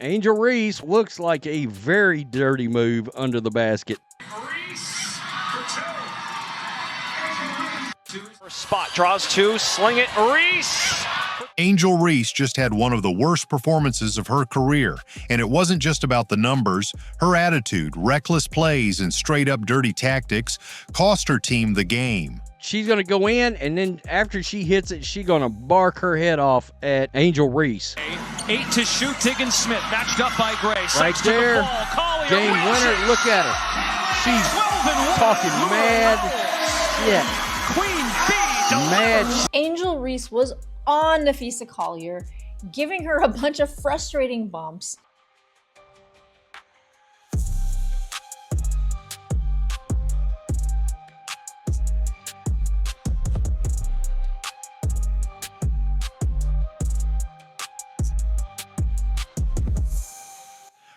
Angel Reese looks like a very dirty move under the basket. Reese for two. Spot draws two, sling it, Reese. Angel Reese just had one of the worst performances of her career, and it wasn't just about the numbers. Her attitude, reckless plays, and straight-up dirty tactics cost her team the game. She's going to go in, and then after she hits it, she's going to bark her head off at Angel Reese. 8 to shoot. Diggins-Smith matched up by Gray. Right there. Collier Game winner. Look at her. She's talking mad shit. Queen Bee. Mad. Angel Reese was on Napheesa Collier, giving her a bunch of frustrating bumps.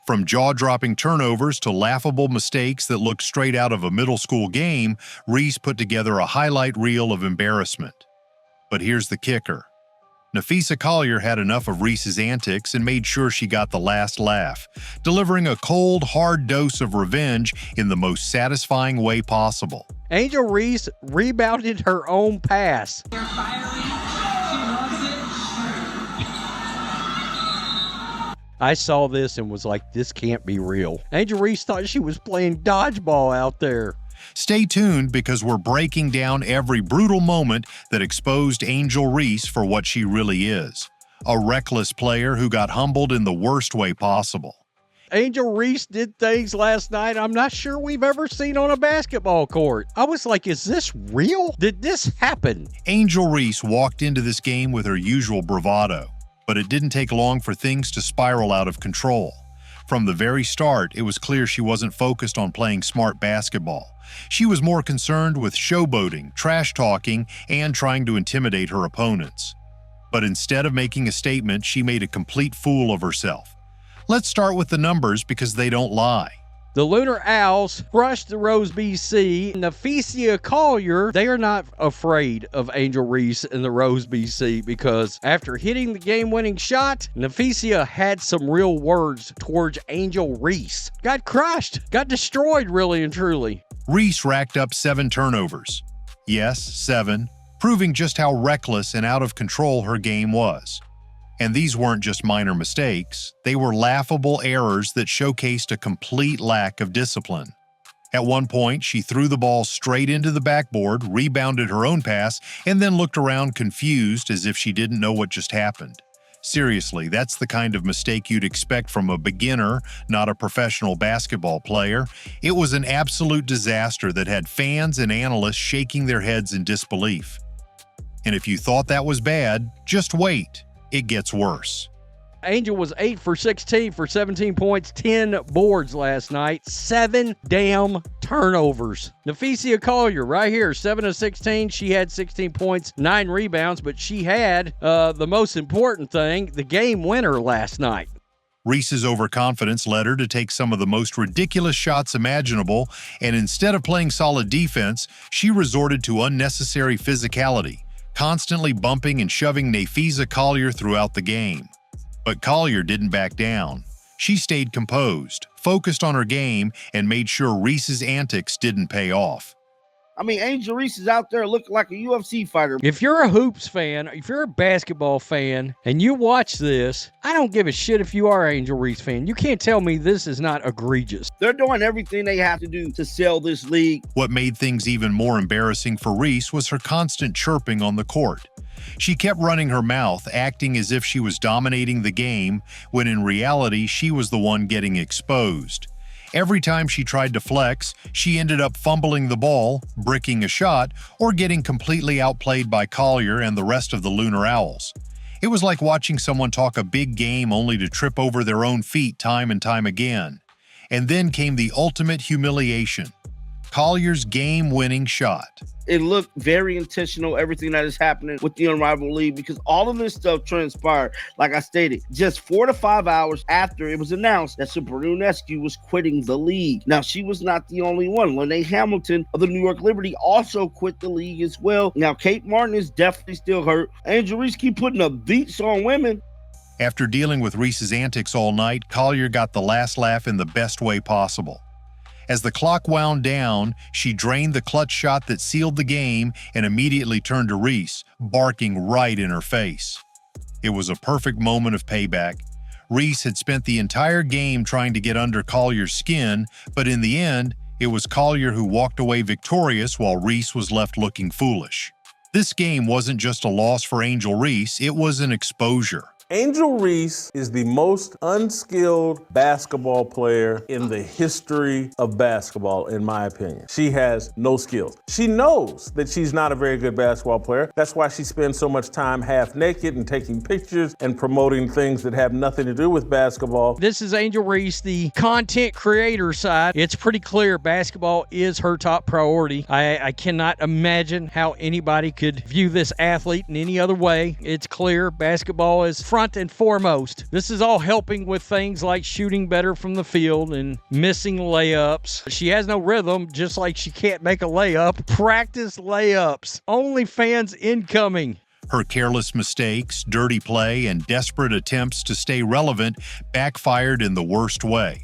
From jaw-dropping turnovers to laughable mistakes that looked straight out of a middle school game, Reese put together a highlight reel of embarrassment. But here's the kicker. Napheesa Collier had enough of Reese's antics and made sure she got the last laugh, delivering a cold, hard dose of revenge in the most satisfying way possible. Angel Reese rebounded her own pass. I saw this and was like, this can't be real. Angel Reese thought she was playing dodgeball out there. Stay tuned because we're breaking down every brutal moment that exposed Angel Reese for what she really is. A reckless player who got humbled in the worst way possible. Angel Reese did things last night I'm not sure we've ever seen on a basketball court. I was like, is this real? Did this happen? Angel Reese walked into this game with her usual bravado, but it didn't take long for things to spiral out of control. From the very start, it was clear she wasn't focused on playing smart basketball. She was more concerned with showboating, trash-talking, and trying to intimidate her opponents. But instead of making a statement, she made a complete fool of herself. Let's start with the numbers because they don't lie. The Lunar Owls crushed the Rose BC. Napheesa Collier, they are not afraid of Angel Reese and the Rose BC because after hitting the game-winning shot, Napheesa had some real words towards Angel Reese. Got crushed, got destroyed really and truly. Reese racked up 7 turnovers. Yes, 7, proving just how reckless and out of control her game was. And these weren't just minor mistakes, they were laughable errors that showcased a complete lack of discipline. At one point, she threw the ball straight into the backboard, rebounded her own pass, and then looked around confused as if she didn't know what just happened. Seriously, that's the kind of mistake you'd expect from a beginner, not a professional basketball player. It was an absolute disaster that had fans and analysts shaking their heads in disbelief. And if you thought that was bad, just wait. It gets worse. Angel was 8 for 16 for 17 points, 10 boards last night, 7 damn turnovers. Napheesa Collier right here, 7 of 16. She had 16 points, 9 rebounds, but she had the most important thing, the game winner last night. Reese's overconfidence led her to take some of the most ridiculous shots imaginable, and instead of playing solid defense, she resorted to unnecessary physicality, constantly bumping and shoving Napheesa Collier throughout the game. But Collier didn't back down. She stayed composed, focused on her game, and made sure Reese's antics didn't pay off. I mean, Angel Reese is out there looking like a UFC fighter. If you're a hoops fan, if you're a basketball fan, and you watch this, I don't give a shit if you are an Angel Reese fan. You can't tell me this is not egregious. They're doing everything they have to do to sell this league. What made things even more embarrassing for Reese was her constant chirping on the court. She kept running her mouth, acting as if she was dominating the game, when in reality, she was the one getting exposed. Every time she tried to flex, she ended up fumbling the ball, bricking a shot, or getting completely outplayed by Collier and the rest of the Lunar Owls. It was like watching someone talk a big game only to trip over their own feet time and time again. And then came the ultimate humiliation, Collier's game-winning shot. It looked very intentional, everything that is happening with the Unrivaled League, because all of this stuff transpired, like I stated, just 4 to 5 hours after it was announced that Sabrina was quitting the league. Now, she was not the only one. Lene Hamilton of the New York Liberty also quit the league as well. Now, Kate Martin is definitely still hurt. Angel Reese keep putting up beats on women. After dealing with Reese's antics all night, Collier got the last laugh in the best way possible. As the clock wound down, she drained the clutch shot that sealed the game and immediately turned to Reese, barking right in her face. It was a perfect moment of payback. Reese had spent the entire game trying to get under Collier's skin, but in the end, it was Collier who walked away victorious while Reese was left looking foolish. This game wasn't just a loss for Angel Reese, it was an exposure. Angel Reese is the most unskilled basketball player in the history of basketball, in my opinion. She has no skills. She knows that she's not a very good basketball player. That's why she spends so much time half naked and taking pictures and promoting things that have nothing to do with basketball. This is Angel Reese, the content creator side. It's pretty clear basketball is her top priority. I cannot imagine how anybody could view this athlete in any other way. It's clear basketball is front and foremost. This is all helping with things like shooting better from the field and missing layups. She has no rhythm, just like she can't make a layup. Practice layups. OnlyFans incoming. Her careless mistakes, dirty play, and desperate attempts to stay relevant backfired in the worst way.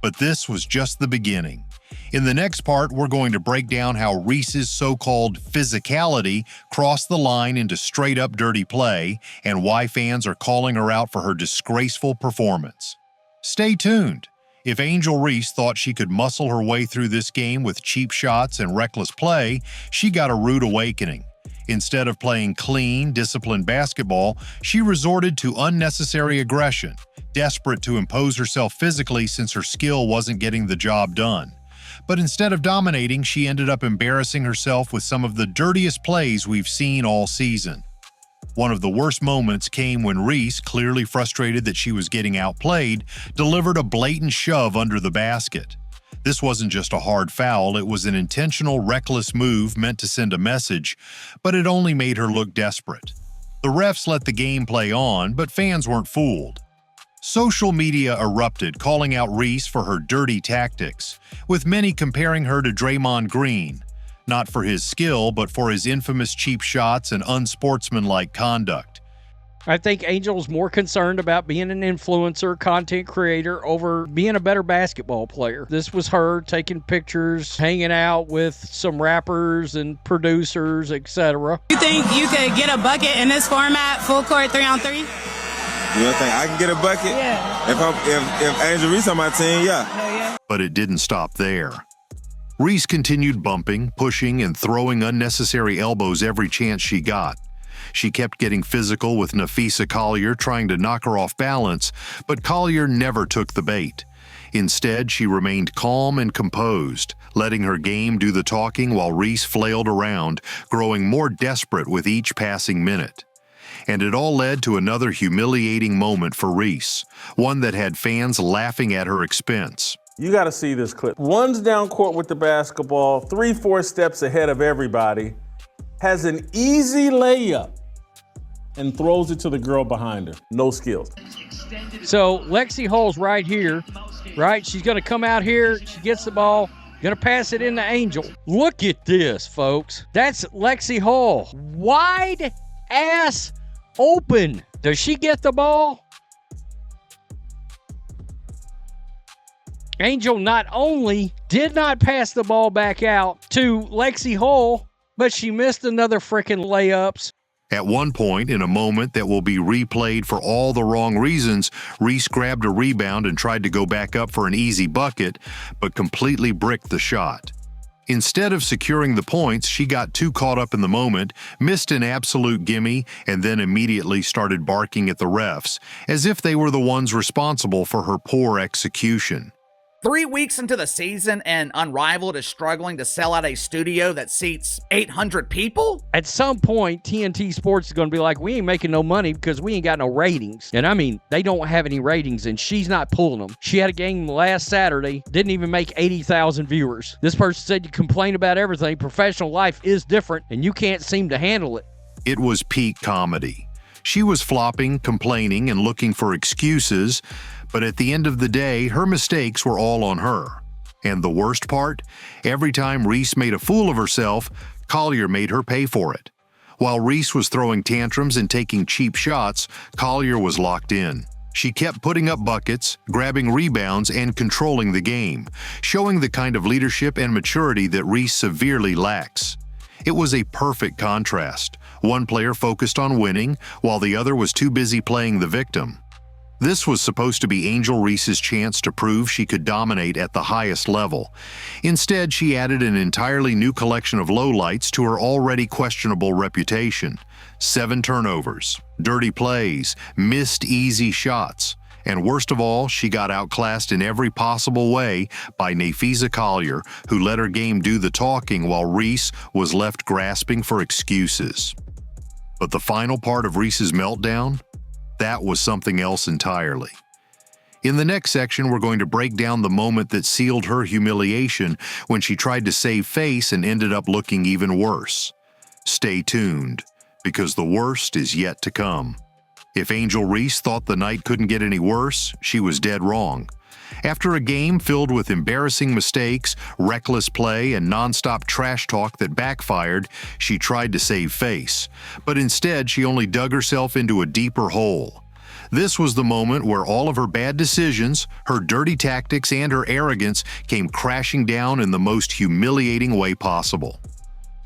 But this was just the beginning. In the next part, we're going to break down how Reese's so-called physicality crossed the line into straight-up dirty play and why fans are calling her out for her disgraceful performance. Stay tuned. If Angel Reese thought she could muscle her way through this game with cheap shots and reckless play, she got a rude awakening. Instead of playing clean, disciplined basketball, she resorted to unnecessary aggression, desperate to impose herself physically since her skill wasn't getting the job done. But instead of dominating, she ended up embarrassing herself with some of the dirtiest plays we've seen all season. One of the worst moments came when Reese, clearly frustrated that she was getting outplayed, delivered a blatant shove under the basket. This wasn't just a hard foul, it was an intentional, reckless move meant to send a message, but it only made her look desperate. The refs let the game play on, but fans weren't fooled. Social media erupted, calling out Reese for her dirty tactics, with many comparing her to Draymond Green, not for his skill, but for his infamous cheap shots and unsportsmanlike conduct. I think Angel's more concerned about being an influencer, content creator, over being a better basketball player. This was her taking pictures, hanging out with some rappers and producers, etc. You think you could get a bucket in this format, full court 3-on-3? You don't think I can get a bucket? Yeah. If Angel Reese on my team, yeah. But it didn't stop there. Reese continued bumping, pushing, and throwing unnecessary elbows every chance she got. She kept getting physical with Napheesa Collier, trying to knock her off balance, but Collier never took the bait. Instead, she remained calm and composed, letting her game do the talking while Reese flailed around, growing more desperate with each passing minute. And it all led to another humiliating moment for Reese, one that had fans laughing at her expense. You got to see this clip. Runs down court with the basketball, 3-4 steps ahead of everybody, has an easy layup, and throws it to the girl behind her. No skills. So Lexi Hull's right here, right? She's going to come out here. She gets the ball, going to pass it into Angel. Look at this, folks. That's Lexi Hull. Wide ass open. Does she get the ball? Angel not only did not pass the ball back out to Lexi Hull, but she missed another freaking layups. At one point, in a moment that will be replayed for all the wrong reasons, Reese grabbed a rebound and tried to go back up for an easy bucket, but completely bricked the shot. Instead of securing the points, she got too caught up in the moment, missed an absolute gimme, and then immediately started barking at the refs, as if they were the ones responsible for her poor execution. 3 weeks into the season and Unrivaled is struggling to sell out a studio that seats 800 people? At some point, TNT Sports is going to be like, we ain't making no money because we ain't got no ratings. And I mean, they don't have any ratings, and she's not pulling them. She had a game last Saturday, didn't even make 80,000 viewers. This person said you complain about everything. Professional life is different, and you can't seem to handle it. It was peak comedy. She was flopping, complaining, and looking for excuses, but at the end of the day, her mistakes were all on her. And the worst part? Every time Reese made a fool of herself, Collier made her pay for it. While Reese was throwing tantrums and taking cheap shots, Collier was locked in. She kept putting up buckets, grabbing rebounds, and controlling the game, showing the kind of leadership and maturity that Reese severely lacks. It was a perfect contrast. One player focused on winning, while the other was too busy playing the victim. This was supposed to be Angel Reese's chance to prove she could dominate at the highest level. Instead, she added an entirely new collection of lowlights to her already questionable reputation. 7 turnovers, dirty plays, missed easy shots, and worst of all, she got outclassed in every possible way by Napheesa Collier, who let her game do the talking while Reese was left grasping for excuses. But the final part of Reese's meltdown? That was something else entirely. In the next section, we're going to break down the moment that sealed her humiliation when she tried to save face and ended up looking even worse. Stay tuned, because the worst is yet to come. If Angel Reese thought the night couldn't get any worse, she was dead wrong. After a game filled with embarrassing mistakes, reckless play, and nonstop trash talk that backfired, she tried to save face. But instead, she only dug herself into a deeper hole. This was the moment where all of her bad decisions, her dirty tactics, and her arrogance came crashing down in the most humiliating way possible.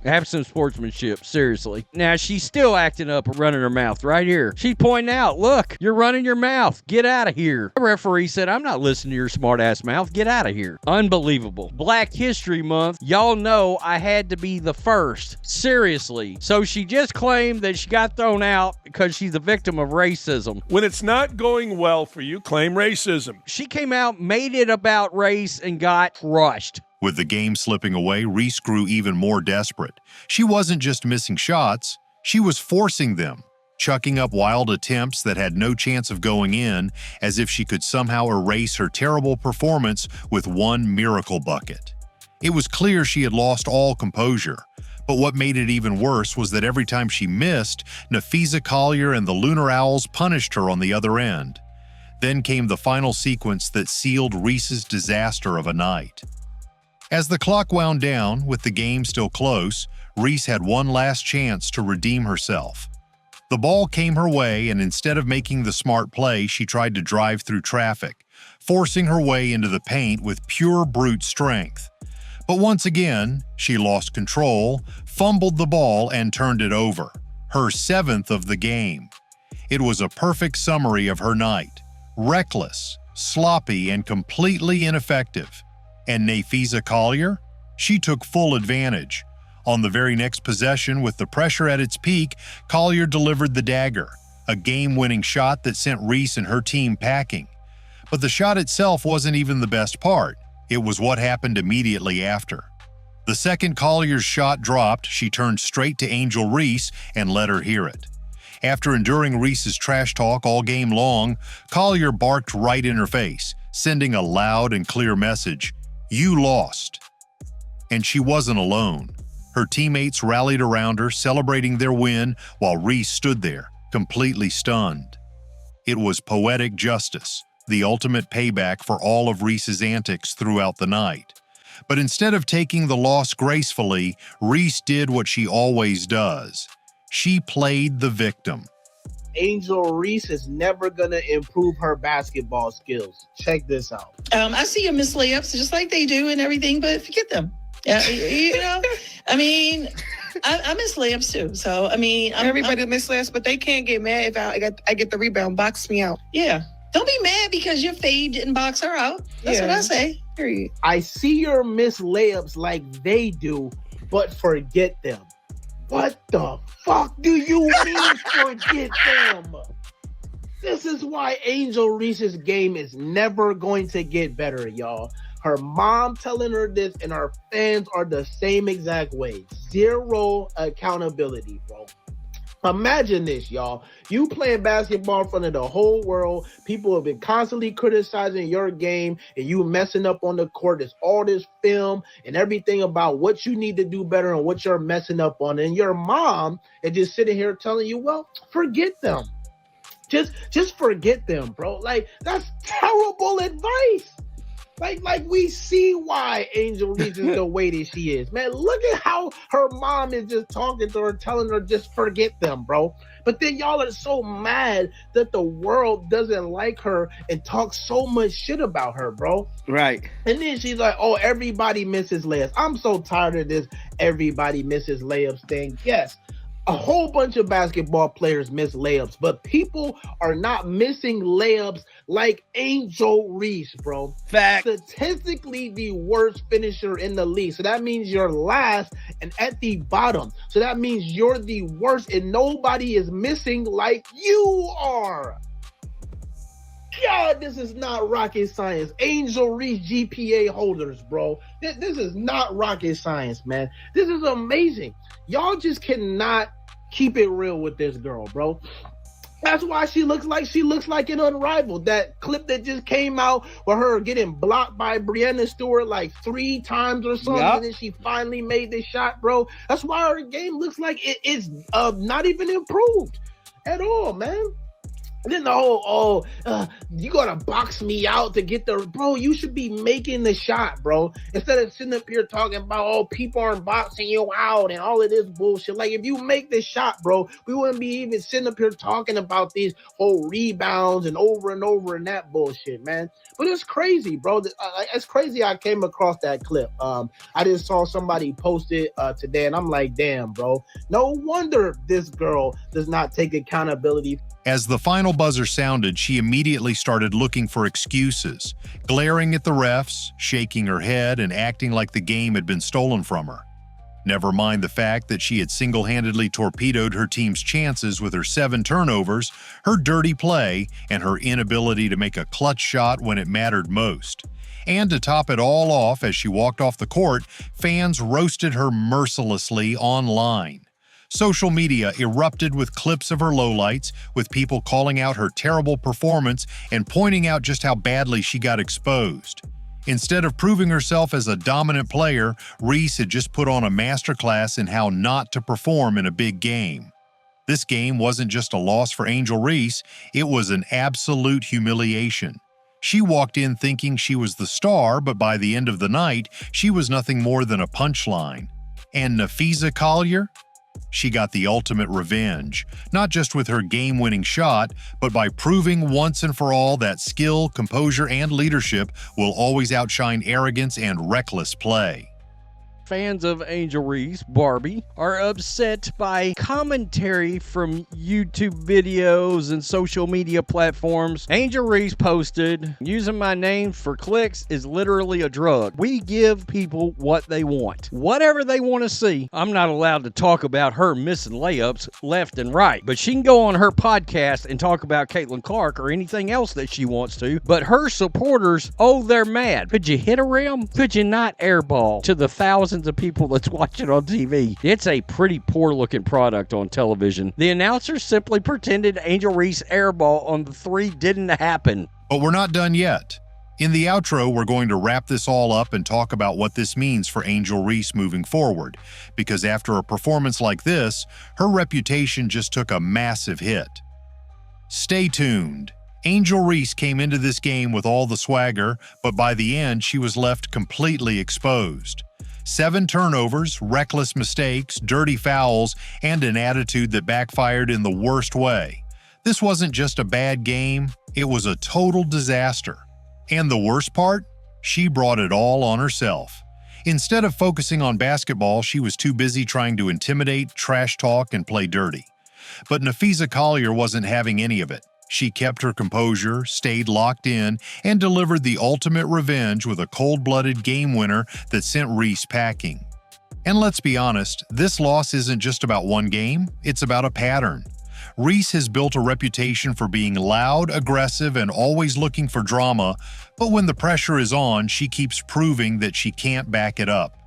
Have some sportsmanship, seriously. Now, she's still acting up and running her mouth right here. She's pointing out, look, you're running your mouth. Get out of here. The referee said, I'm not listening to your smart-ass mouth. Get out of here. Unbelievable. Black History Month. Y'all know I had to be the first. Seriously. So she just claimed that she got thrown out because she's a victim of racism. When it's not going well for you, claim racism. She came out, made it about race, and got crushed. With the game slipping away, Reese grew even more desperate. She wasn't just missing shots, she was forcing them, chucking up wild attempts that had no chance of going in, as if she could somehow erase her terrible performance with one miracle bucket. It was clear she had lost all composure, but what made it even worse was that every time she missed, Napheesa Collier and the Lunar Owls punished her on the other end. Then came the final sequence that sealed Reese's disaster of a night. As the clock wound down, with the game still close, Reese had one last chance to redeem herself. The ball came her way, and instead of making the smart play, she tried to drive through traffic, forcing her way into the paint with pure brute strength. But once again, she lost control, fumbled the ball, and turned it over, her 7th of the game. It was a perfect summary of her night: reckless, sloppy, and completely ineffective. And Napheesa Collier? She took full advantage. On the very next possession, with the pressure at its peak, Collier delivered the dagger, a game-winning shot that sent Reese and her team packing. But the shot itself wasn't even the best part. It was what happened immediately after. The second Collier's shot dropped, she turned straight to Angel Reese and let her hear it. After enduring Reese's trash talk all game long, Collier barked right in her face, sending a loud and clear message: "You lost." And she wasn't alone. Her teammates rallied around her, celebrating their win, while Reese stood there, completely stunned. It was poetic justice, the ultimate payback for all of Reese's antics throughout the night. But instead of taking the loss gracefully, Reese did what she always does. She played the victim. Angel Reese is never going to improve her basketball skills. Check this out. I see you miss layups just like they do and everything, but forget them. You know, I mean, I miss layups too. So, I mean, everybody miss layups, but they can't get mad if I get the rebound, box me out. Yeah. Don't be mad because your fade didn't box her out. That's what I say. Period. I see your miss layups like they do, but forget them. What the fuck do you mean forget them? This is why Angel Reese's game is never going to get better, y'all. Her mom telling her this and her fans are the same exact way. Zero accountability, bro. Imagine this, y'all. You playing basketball in front of the whole world. People have been constantly criticizing your game and you messing up on the court. There's all this film and everything about what you need to do better and what you're messing up on. And your mom is just sitting here telling you, well, forget them. Just forget them, bro. Like, that's terrible advice. Like we see why Angel Reese is the way that she is, man. Look at how her mom is just talking to her, telling her just forget them, bro. But then y'all are so mad that the world doesn't like her and talk so much shit about her, bro. Right. And then she's like, oh, everybody misses layups. I'm so tired of this everybody misses layups thing. Yes, a whole bunch of basketball players miss layups, but people are not missing layups like Angel Reese, bro. Fact. Statistically the worst finisher in the league. So that means you're last and at the bottom. So that means you're the worst and nobody is missing like you are. God, this is not rocket science. Angel Reese GPA holders, bro. This is not rocket science, man. This is amazing. Y'all just cannot keep it real with this girl, bro. That's why she looks like an unrivaled. That clip that just came out with her getting blocked by Breanna Stewart like 3 times or something, and then she finally made the shot, bro. That's why her game looks like it's not even improved at all, man. And then the whole, you gotta box me out to get the, bro, you should be making the shot, bro. Instead of sitting up here talking about, oh, people aren't boxing you out and all of this bullshit. Like, if you make the shot, bro, we wouldn't be even sitting up here talking about these whole rebounds and over and that bullshit, man. But it's crazy, bro. It's crazy I came across that clip. I just saw somebody post it today, and I'm like, damn, bro. No wonder this girl does not take accountability. As the final buzzer sounded, she immediately started looking for excuses, glaring at the refs, shaking her head, and acting like the game had been stolen from her. Never mind the fact that she had single-handedly torpedoed her team's chances with her 7 turnovers, her dirty play, and her inability to make a clutch shot when it mattered most. And to top it all off, as she walked off the court, fans roasted her mercilessly online. Social media erupted with clips of her lowlights, with people calling out her terrible performance and pointing out just how badly she got exposed. Instead of proving herself as a dominant player, Reese had just put on a masterclass in how not to perform in a big game. This game wasn't just a loss for Angel Reese, it was an absolute humiliation. She walked in thinking she was the star, but by the end of the night, she was nothing more than a punchline. And Napheesa Collier? She got the ultimate revenge, not just with her game-winning shot, but by proving once and for all that skill, composure, and leadership will always outshine arrogance and reckless play. Fans of Angel Reese, Barbie, are upset by commentary from YouTube videos and social media platforms. Angel Reese posted, using my name for clicks is literally a drug. We give people what they want. Whatever they want to see. I'm not allowed to talk about her missing layups left and right, but she can go on her podcast and talk about Caitlin Clark or anything else that she wants to. But her supporters, oh, they're mad. Could you hit a rim? Could you not airball to the thousands of people that's watching on TV? It's a pretty poor looking product on television. The announcer simply pretended Angel Reese airball on the 3 didn't happen. But we're not done yet. In the outro, we're going to wrap this all up and talk about what this means for Angel Reese moving forward, because after a performance like this, her reputation just took a massive hit. Stay tuned. Angel Reese came into this game with all the swagger, but by the end, she was left completely exposed. 7 turnovers, reckless mistakes, dirty fouls, and an attitude that backfired in the worst way. This wasn't just a bad game, it was a total disaster. And the worst part? She brought it all on herself. Instead of focusing on basketball, she was too busy trying to intimidate, trash talk, and play dirty. But Napheesa Collier wasn't having any of it. She kept her composure, stayed locked in, and delivered the ultimate revenge with a cold-blooded game winner that sent Reese packing. And let's be honest, this loss isn't just about one game, it's about a pattern. Reese has built a reputation for being loud, aggressive, and always looking for drama, but when the pressure is on, she keeps proving that she can't back it up.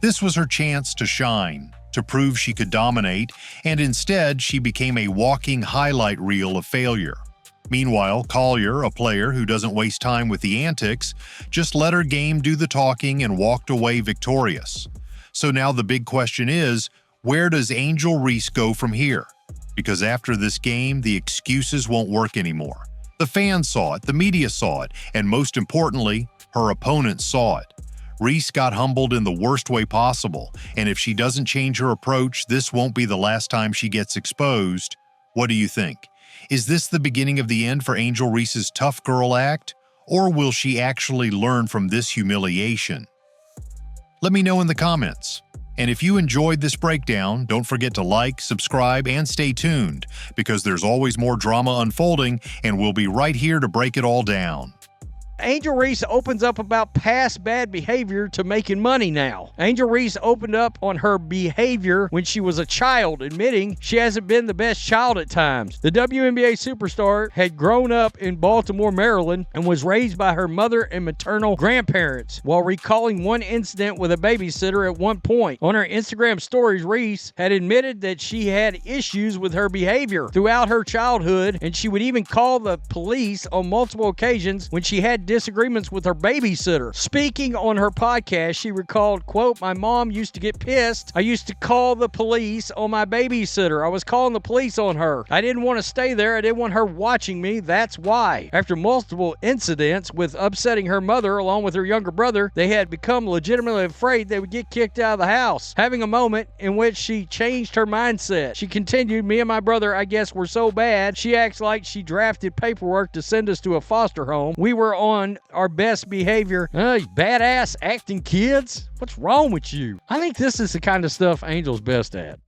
This was her chance to shine, to prove she could dominate, and instead she became a walking highlight reel of failure. Meanwhile, Collier, a player who doesn't waste time with the antics, just let her game do the talking and walked away victorious. So now the big question is, where does Angel Reese go from here? Because after this game, the excuses won't work anymore. The fans saw it, the media saw it, and most importantly, Her opponents saw it. Reese got humbled in the worst way possible, and if she doesn't change her approach, this won't be the last time she gets exposed. What do you think? Is this the beginning of the end for Angel Reese's tough girl act, or will she actually learn from this humiliation? Let me know in the comments. And if you enjoyed this breakdown, don't forget to like, subscribe, and stay tuned, because there's always more drama unfolding, and we'll be right here to break it all down. Angel Reese opens up about past bad behavior to making money now. Angel Reese opened up on her behavior when she was a child, admitting she hasn't been the best child at times. The WNBA superstar had grown up in Baltimore, Maryland, and was raised by her mother and maternal grandparents, while recalling one incident with a babysitter at one point. On her Instagram stories, Reese had admitted that she had issues with her behavior throughout her childhood, and she would even call the police on multiple occasions when she had disagreements with her babysitter. Speaking on her podcast, she recalled, quote, "My mom used to get pissed. I used to call the police on my babysitter. I was calling the police on her. I didn't want to stay there. I didn't want her watching me. That's why." After multiple incidents with upsetting her mother along with her younger brother, they had become legitimately afraid they would get kicked out of the house. Having a moment in which she changed her mindset. She continued, "Me and my brother, I guess, were so bad. She acts like she drafted paperwork to send us to a foster home. We were on our best behavior." Badass acting kids? What's wrong with you? I think this is the kind of stuff Angel's best at.